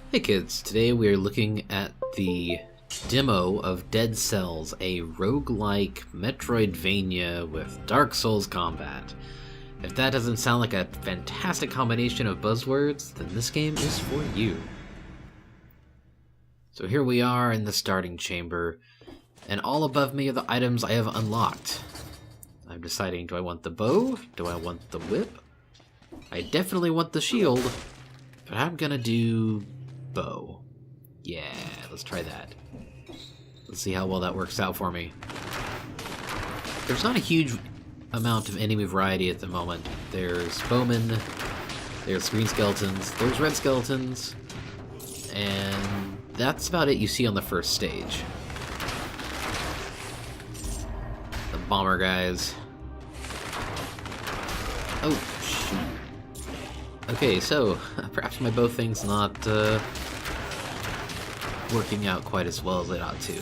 Hey kids, today we are looking at the demo of Dead Cells, a roguelike Metroidvania with Dark Souls combat. If that doesn't sound like a fantastic combination of buzzwords, then this game is for you. So here we are in the starting chamber, and all above me are the items I have unlocked. I'm deciding, do I want the bow? Do I want the whip? I definitely want the shield, but I'm gonna do bow. Yeah, let's try that. Let's see how well that works out for me. There's not a huge amount of enemy variety at the moment. There's bowmen, there's green skeletons, there's red skeletons, and that's about it you see on the first stage. The bomber guys. Oh, shoot. Okay, so perhaps my bow thing's not working out quite as well as it ought to.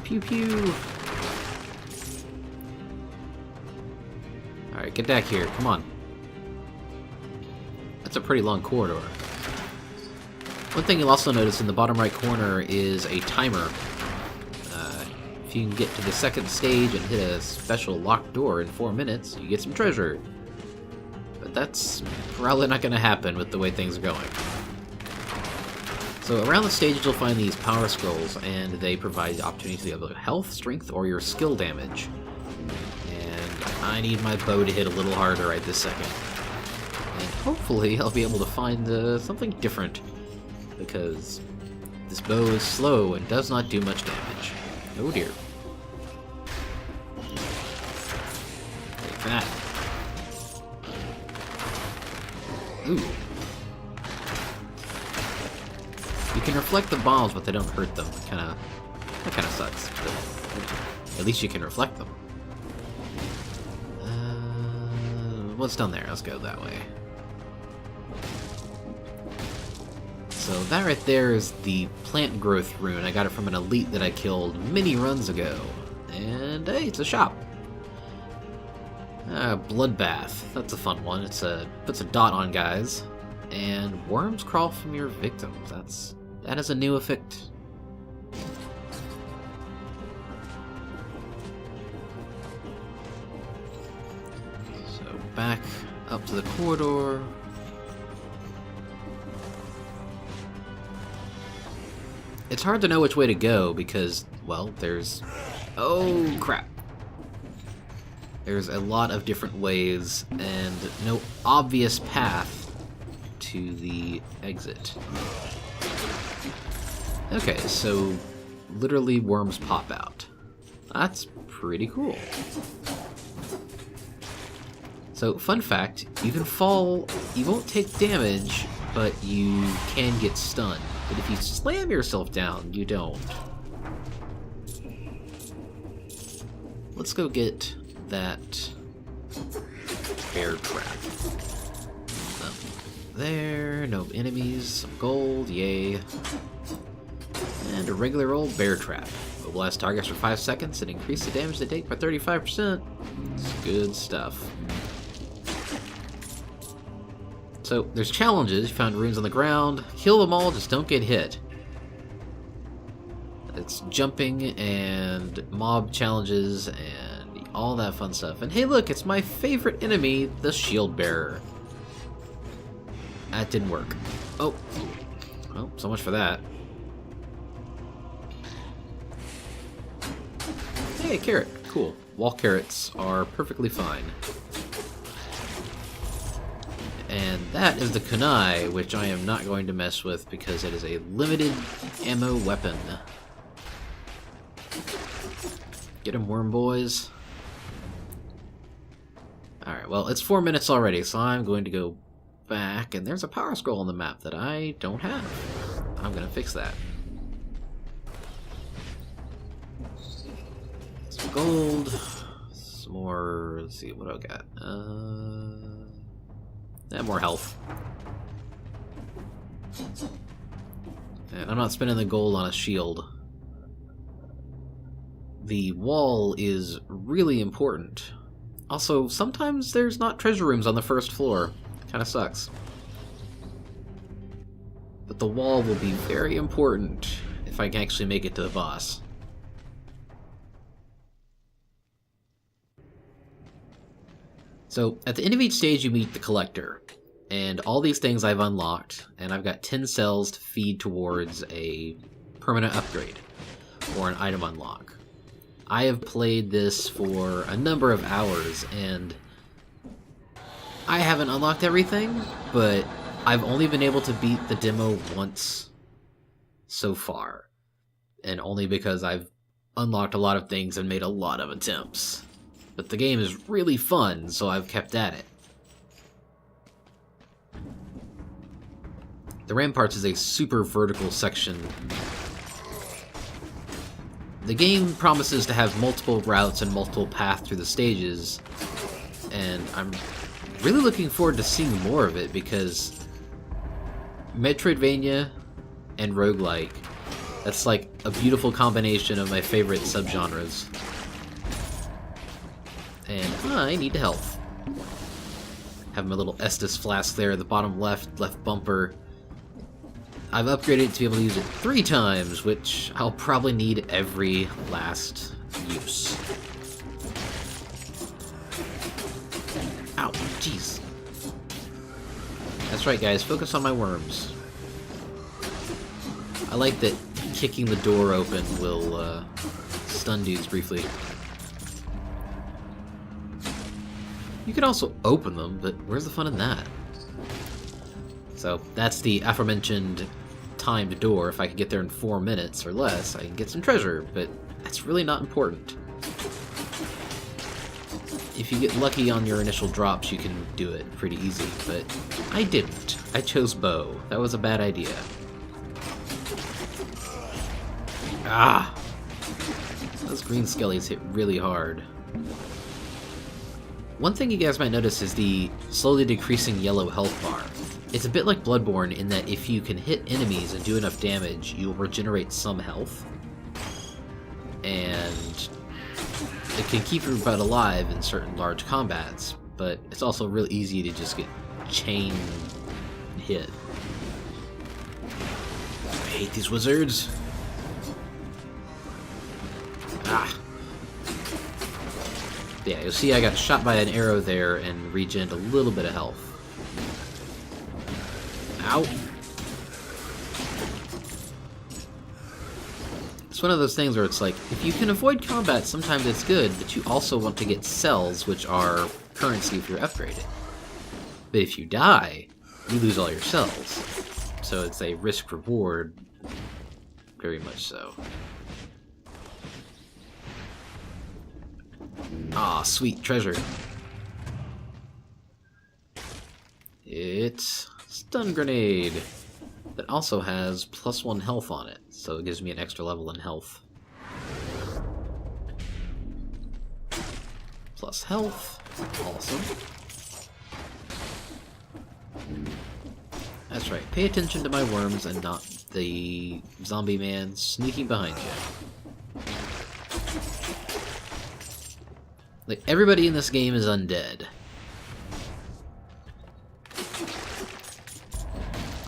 Pew pew! Alright, get back here, come on. That's a pretty long corridor. One thing you'll also notice in the bottom right corner is a timer. If you can get to the second stage and hit a special locked door in 4 minutes, you get some treasure. But that's probably not going to happen with the way things are going. So around the stages you'll find these power scrolls, and they provide the opportunity to have health, strength, or your skill damage. And I need my bow to hit a little harder right this second. And hopefully I'll be able to find something different, because this bow is slow and does not do much damage. Oh dear. Take that. Ooh. You can reflect the bombs, but they don't hurt them. That kinda sucks. But at least you can reflect them. What's down there? Let's go that way. So that right there is the plant growth rune. I got it from an elite that I killed many runs ago. And hey, it's a shop. Bloodbath. That's a fun one. Puts a dot on guys. And worms crawl from your victims. That is a new effect. So back up to the corridor. It's hard to know which way to go because, well, there's... Oh, crap. There's a lot of different ways and no obvious path to the exit. Okay, so literally worms pop out. That's pretty cool. So, fun fact, you can fall, you won't take damage, but you can get stunned. But if you slam yourself down, you don't. Let's go get that bear trap. There, no enemies, some gold, yay. And a regular old bear trap. Mobilize targets for 5 seconds and increase the damage they take by 35%. It's good stuff. So, there's challenges. You found runes on the ground. Kill them all, just don't get hit. It's jumping and mob challenges and all that fun stuff. And hey look, it's my favorite enemy, the shield bearer. That didn't work. Oh. Well, so much for that. Hey, carrot. Cool. Wall carrots are perfectly fine. And that is the kunai, which I am not going to mess with because it is a limited ammo weapon. Get 'em, worm boys. Alright, well, it's 4 minutes already, so I'm going to go back, and there's a power scroll on the map that I don't have. I'm gonna fix that. Some gold. Some more... Let's see, what do I got? More health. And I'm not spending the gold on a shield. The wall is really important. Also, sometimes there's not treasure rooms on the first floor. Kinda sucks. But the wall will be very important if I can actually make it to the boss. So, at the end of each stage you meet the Collector, and all these things I've unlocked, and I've got 10 cells to feed towards a permanent upgrade, or an item unlock. I have played this for a number of hours, and I haven't unlocked everything, but I've only been able to beat the demo once so far, and only because I've unlocked a lot of things and made a lot of attempts. But the game is really fun, so I've kept at it. The Ramparts is a super vertical section. The game promises to have multiple routes and multiple paths through the stages, and I'm really looking forward to seeing more of it because Metroidvania and roguelike, that's like a beautiful combination of my favorite subgenres. And I need health. Have my little Estus flask there at the bottom left bumper. I've upgraded to be able to use it 3 times, which I'll probably need every last use. Ow, jeez. That's right, guys, focus on my worms. I like that kicking the door open will stun dudes briefly. You could also open them, but where's the fun in that? So that's the aforementioned timed door. If I could get there in 4 minutes or less, I can get some treasure, but that's really not important. If you get lucky on your initial drops, you can do it pretty easy, but I didn't. I chose bow. That was a bad idea. Ah! Those green skellies hit really hard. One thing you guys might notice is the slowly decreasing yellow health bar. It's a bit like Bloodborne in that if you can hit enemies and do enough damage, you'll regenerate some health. And it can keep your butt alive in certain large combats, but it's also real easy to just get chain hit. I hate these wizards. Ah. Yeah, you'll see I got shot by an arrow there and regened a little bit of health. Ow! It's one of those things where it's like, if you can avoid combat, sometimes it's good, but you also want to get cells, which are currency if you're upgraded. But if you die, you lose all your cells. So it's a risk-reward, very much so. Ah, sweet treasure. It's stun grenade that also has +1 health on it, so it gives me an extra level in health. Plus health, awesome. That's right, pay attention to my worms and not the zombie man sneaking behind you. Like, everybody in this game is undead.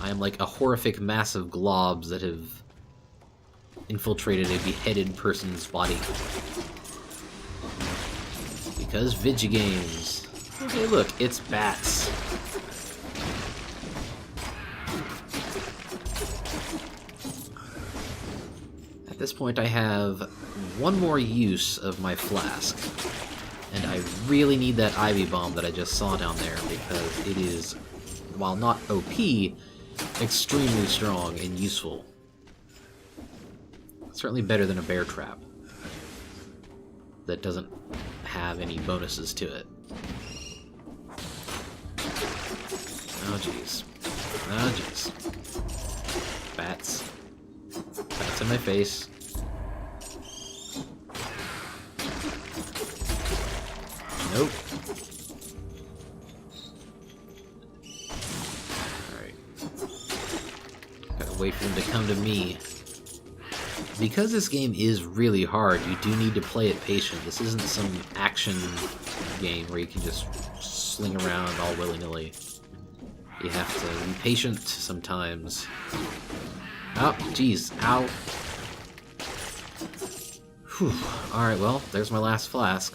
I am like a horrific mass of globs that have infiltrated a beheaded person's body. Because Vigigames. Okay, look, it's bats. At this point I have one more use of my flask. And I really need that Ivy Bomb that I just saw down there, because it is, while not OP, extremely strong and useful. Certainly better than a bear trap that doesn't have any bonuses to it. Oh jeez. Oh jeez. Bats. Bats in my face. Nope. Alright. Gotta wait for them to come to me. Because this game is really hard, you do need to play it patient. This isn't some action game where you can just sling around all willy-nilly. You have to be patient sometimes. Oh, jeez. Ow. Whew. Alright, well, there's my last flask.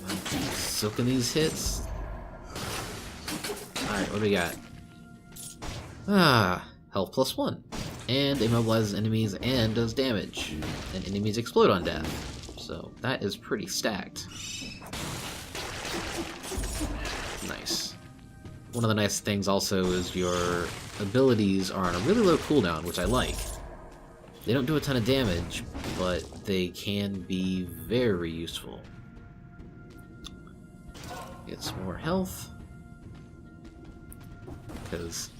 I'm soaking these hits. Alright, what do we got? Health plus 1. And immobilizes enemies and does damage. And enemies explode on death. So that is pretty stacked. Nice. One of the nice things also is your abilities are on a really low cooldown, which I like. They don't do a ton of damage, but they can be very useful. Get some more health. Because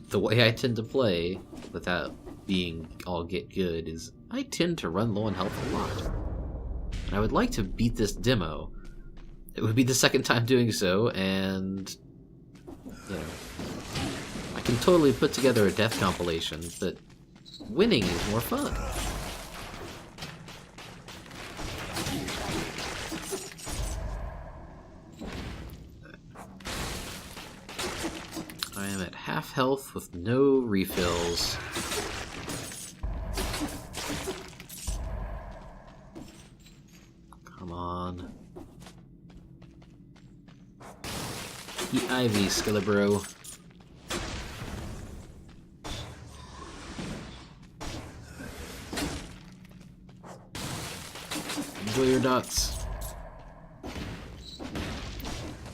the way I tend to play, without being all get good, is I tend to run low on health a lot. And I would like to beat this demo. It would be the second time doing so, and you know, I can totally put together a death compilation, but winning is more fun. I am at half health with no refills. Come on. Eat Ivy, Skillabro. Enjoy your dots.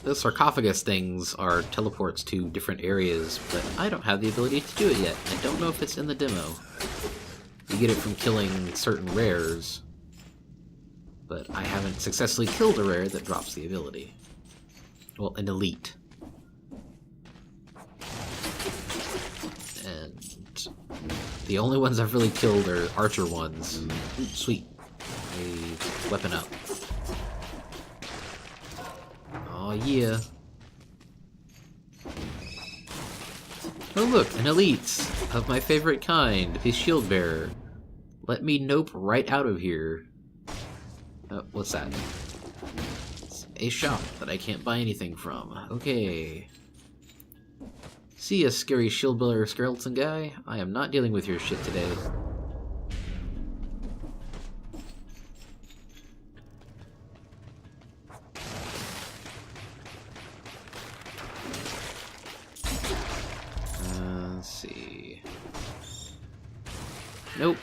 The sarcophagus things are teleports to different areas, but I don't have the ability to do it yet. I don't know if it's in the demo. You get it from killing certain rares, but I haven't successfully killed a rare that drops the ability. Well, an elite. And the only ones I've really killed are archer ones. Ooh, sweet. A weapon up. Oh yeah. Oh look, an elite of my favorite kind, the shield bearer. Let me nope right out of here. Oh, what's that? It's a shop that I can't buy anything from. Okay. See ya, scary shield bearer skeleton guy. I am not dealing with your shit today. Let's see. Nope.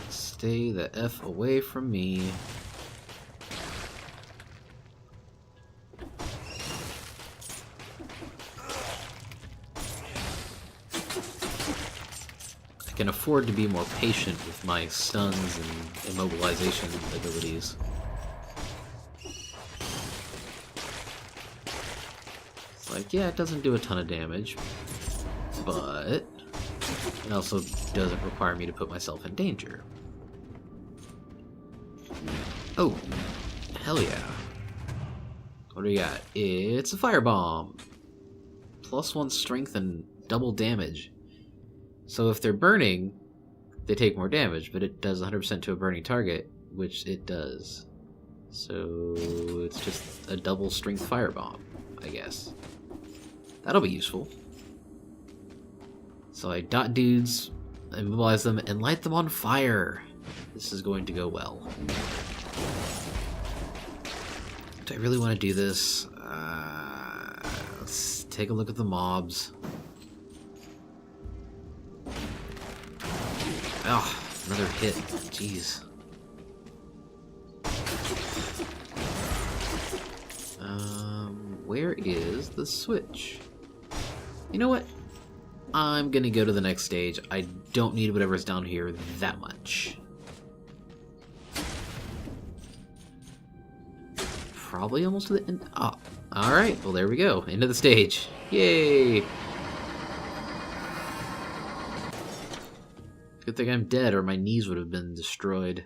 Stay the F away from me. I can afford to be more patient with my stuns and immobilization abilities. It's like, yeah, it doesn't do a ton of damage, but it also doesn't require me to put myself in danger. Oh, hell yeah. What do we got? It's a firebomb. +1 strength and double damage. So if they're burning, they take more damage, but it does 100% to a burning target, which it does. So it's just a double strength firebomb, I guess. That'll be useful. So I dot dudes, immobilize them, and light them on fire. This is going to go well. Do I really want to do this? Let's take a look at the mobs. Oh, another hit. Jeez. Where is the switch? You know what? I'm gonna go to the next stage. I don't need whatever's down here that much. Probably almost to the end. Oh, alright. Well, there we go. End of the stage. Yay! Good thing I'm dead, or my knees would have been destroyed.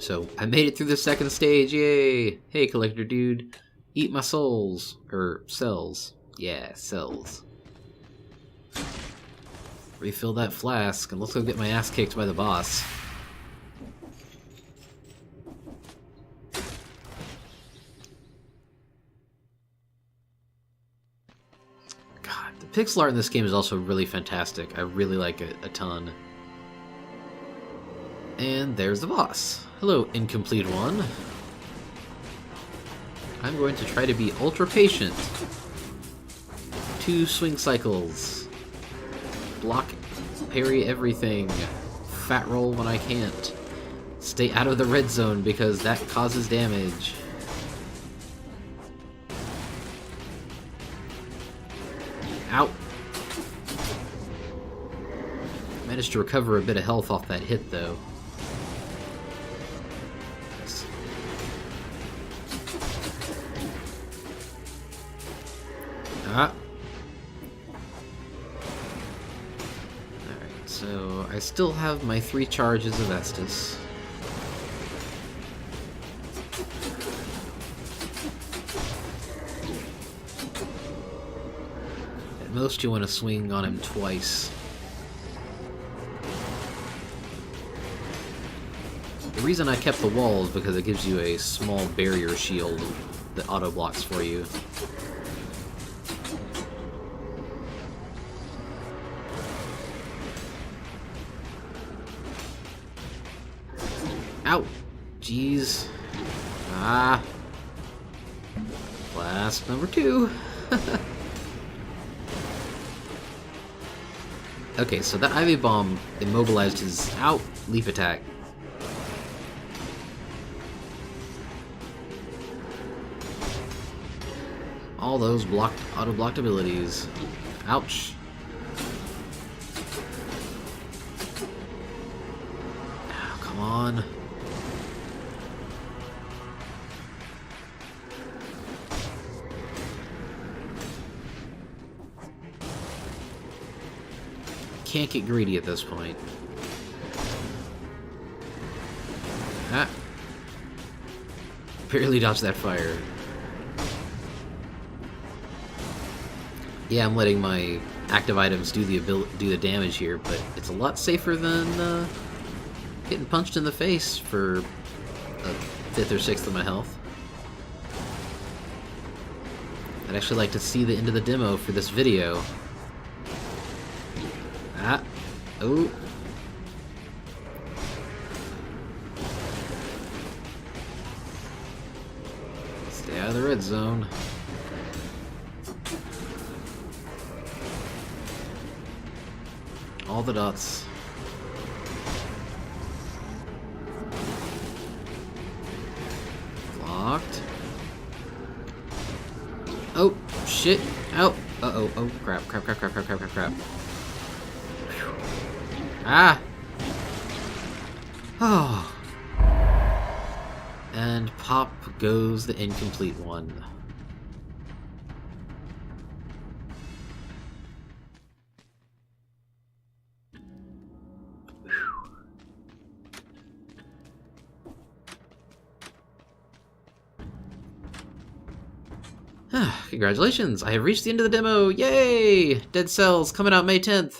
So, I made it through the second stage, yay! Hey, collector dude, eat my souls. Or, cells. Yeah, cells. Refill that flask, and let's go get my ass kicked by the boss. pixel art in this game is also really fantastic. I really like it a ton. And there's the boss. Hello, incomplete one. I'm going to try to be ultra patient. 2 swing cycles. Block, parry everything. Fat roll when I can't. Stay out of the red zone because that causes damage. Ow! Managed to recover a bit of health off that hit, though. Ah! Alright, so I still have my 3 charges of Estus. At most you want to swing on him twice. The reason I kept the wall is because it gives you a small barrier shield that auto-blocks for you. Ow! Jeez. Ah. Blast number 2. Okay, so that Ivy Bomb immobilized his... Ow! Leaf attack. All those blocked, auto-blocked abilities. Ouch. Oh, come on. Can't get greedy at this point. Ah. Barely dodged that fire. Yeah, I'm letting my active items do the damage here, but it's a lot safer than getting punched in the face for a 5th or 6th of my health. I'd actually like to see the end of the demo for this video. Ah. Oh. Stay out of the red zone. All the dots. Blocked. Oh, shit. Oh. Uh-oh. Oh, crap, crap, crap, crap, crap, crap, crap, crap. Ah! Oh. And pop goes the incomplete one. Congratulations! I have reached the end of the demo! Yay! Dead Cells coming out May 10th!